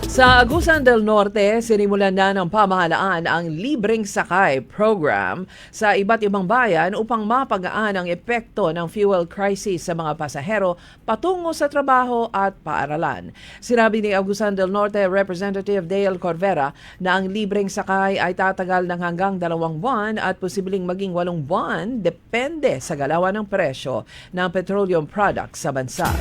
Sa Agusan del Norte, sinimulan na ng pamahalaan ang libreng sakay program sa iba't ibang bayan upang mapagaan ang epekto ng fuel crisis sa mga pasahero patungo sa trabaho at paaralan. Sinabi ni Agusan del Norte Representative Dale Corvera na ang libreng sakay ay tatagal ng hanggang 2 buwan at posibleng maging 8 buwan depende sa galawan ng presyo ng petroleum products sa bansa.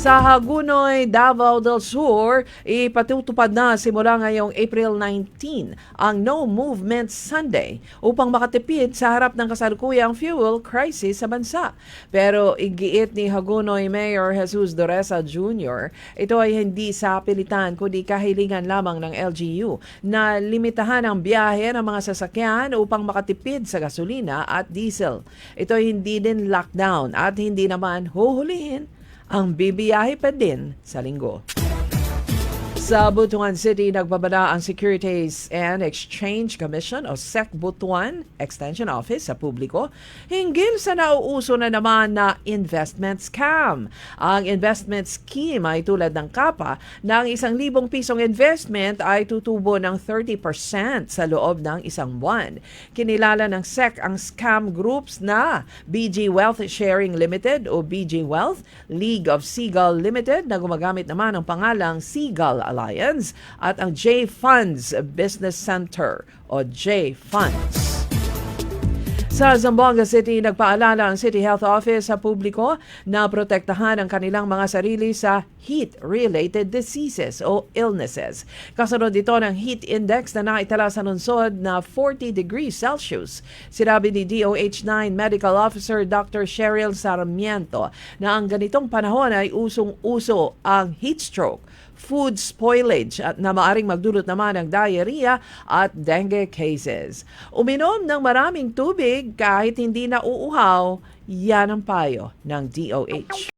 Sa Hagunoy, Davao del Sur, ipatutupad na simula ngayong April 19 ang No Movement Sunday upang makatipid sa harap ng kasalukuyang fuel crisis sa bansa. Pero igiit ni Hagunoy Mayor Jesus Doresa Jr., ito ay hindi sa pilitan kundi kahilingan lamang ng LGU na limitahan ang biyahe ng mga sasakyan upang makatipid sa gasolina at diesel. Ito ay hindi din lockdown at hindi naman huhulihin ang bibiyahe pa din sa linggo. Sa Butuan City, nagbabala ang Securities and Exchange Commission o SEC Butuan Extension Office sa publiko hinggil sa nauuso na naman na investment scam. Ang investment scheme ay tulad ng kapa na ang 1,000 pisong investment ay tutubo ng 30% sa loob ng isang buwan. Kinilala ng SEC ang scam groups na BG Wealth Sharing Limited o BG Wealth, League of Seagull Limited na gumagamit naman ng pangalang Seagull Alliance at ang J Funds Business Center o J Funds. Sa Zamboanga City, nagpaalala ang City Health Office sa publiko na protektahan ang kanilang mga sarili sa heat-related diseases o illnesses. Kasunod dito ng heat index na naitala sa lungsod na 40 degrees Celsius. Sinabi ni DOH-9 Medical Officer Dr. Cheryl Sarmiento na ang ganitong panahon ay usong-uso ang heat stroke, food spoilage at na maaring magdulot naman ng diarrhea at dengue cases. Uminom ng maraming tubig kahit hindi na uuhaw, yan ang payo ng DOH.